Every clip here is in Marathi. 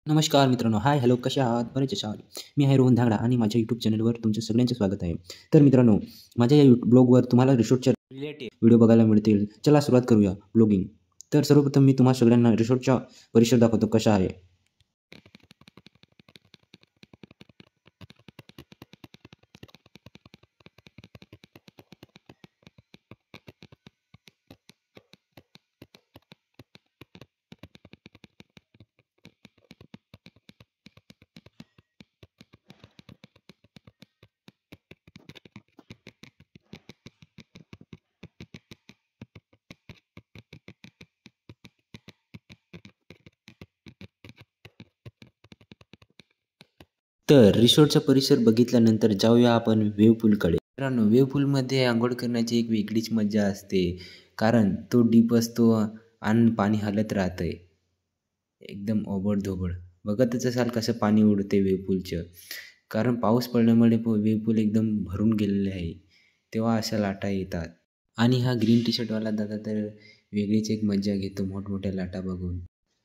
नमस्कार मित्रांनो, हाय हॅलो कशा आहात? बरेच अशा आहात. मी आहे रोहन धांगडा आणि माझ्या यूट्यूब चॅनलवर तुमचं सगळ्यांचं स्वागत आहे. तर मित्रांनो, माझ्या या ब्लॉगवर तुम्हाला रिसॉर्टच्या रिलेटेड व्हिडिओ बघायला मिळतील. चला सुरुवात करूया ब्लॉगिंग. तर सर्वप्रथम मी तुम्हा सगळ्यांना रिसॉर्टचा परिसर दाखवतो कसा आहे. तर रिसॉर्टचा परिसर बघितल्यानंतर जाऊया आपण वेव्ह पूलकडे. मित्रांनो, वेव्ह पूलमध्ये अंघोळ करण्याची एक वेगळीच मजा असते, कारण तो डीप असतो आणि पाणी हलत राहतंय एकदम ओबड-धोबड. बघतच असाल कसं पाणी उडते वेव्ह पूलचं. कारण पाऊस पडल्यामुळे वेव्ह पूल एकदम भरून गेलेले आहे. तेव्हा अशा लाटा येतात. आणि हा ग्रीन टी शर्टवाला दादा तर वेगळीच एक मजा घेतो मोठमोठ्या लाटा बघून.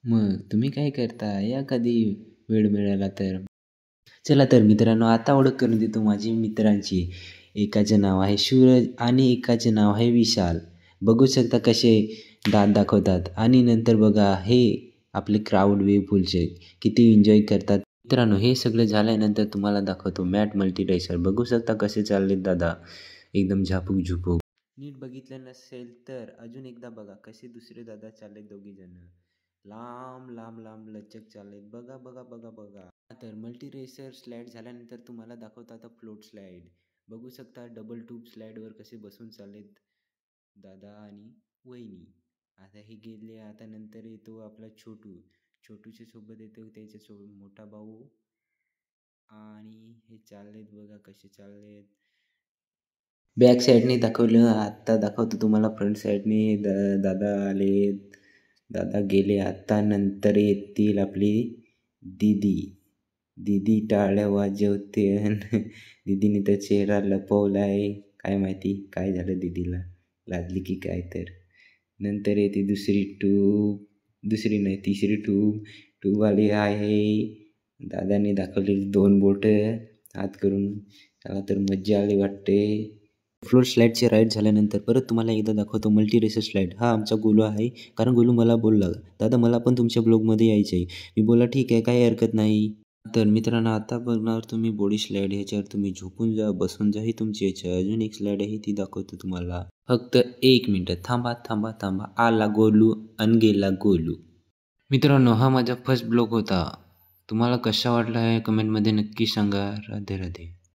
मग तुम्ही काय करता? या कधी वेळ मिळाला तर. चला तर मित्रांनो, आता ओळख करून देतो माझी मित्रांची. एकाचे नाव आहे सूरज आणि एकाचे नाव आहे विशाल. बघू शकता कसे दात दाखवतात. आणि नंतर बघा हे आपले क्राऊड वेव्ह पूलचे किती एन्जॉय करतात. मित्रांनो, हे सगळं झाल्यानंतर तुम्हाला दाखवतो मॅट मल्टी रेसर. बघू शकता कसे चाललेत दादा, एकदम झापूक झुपूक. नीट बघितलं नसेल तर अजून एकदा बघा कसे दुसरे दादा चाललेत दोघीजण. लांब लांब लांब लचक चाललेत. बघा बघा बघा बघा. तर मल्टी रेसर स्लाईड झाल्यानंतर तुम्हाला दाखवतो आता फ्लोट स्लाईड. बघू शकता डबल ट्यूब स्लाईडवर कसे बसून चाललेत दादा आणि वहिनी. आता हे गेले. आता नंतर येतो आपला छोटू. छोटूच्या सोबत येतो त्याच्या सोबत मोठा भाऊ. आणि हे चाललेत बघा कसे चाललेत. बॅक साईडने दाखवलं, आता दाखवतो तुम्हाला फ्रंट साईडने. दादा आलेत, दादा गेले. आता नंतर येतील आपली दीदी. दीदी टाळ्या वाजवते. दीदीने तर चेहरा लपवलाय. काय माहिती काय झालं दीदीला, लाजली की काय तर. नंतर येते दुसरी ट्यूब, दुसरी नाही तिसरी ट्यूब. ट्यूबवाली आहे. दादाने दाखवलेली 2 बोटं हात करून. त्याला तर मज्जा आली वाटते. फ्लोर स्लाईडचे राईड झाल्यानंतर परत तुम्हाला एकदा दाखवतो मल्टी रेसर स्लाईड. हा आमचा गोलू आहे, कारण गोलू मला बोलला, दादा मला पण तुमच्या ब्लॉगमध्ये यायचं आहे. मी बोला ठीक आहे, काही हरकत नाही. तर मित्रांनो, आता बघणार तुम्ही बॉडी स्लाईड. ह्याच्यावर तुम्ही झोपून जा, बसून जा, ही तुमची इच्छा. अजून एक स्लाईड आहे ती दाखवतो तुम्हाला. फक्त 1 मिनटं थांबा थांबा थांबा. आला गोलू अन गेला गोलू. मित्रांनो, हा माझा फर्स्ट ब्लॉग होता. तुम्हाला कसा वाटला आहे कमेंटमध्ये नक्की सांगा. राधे राधे.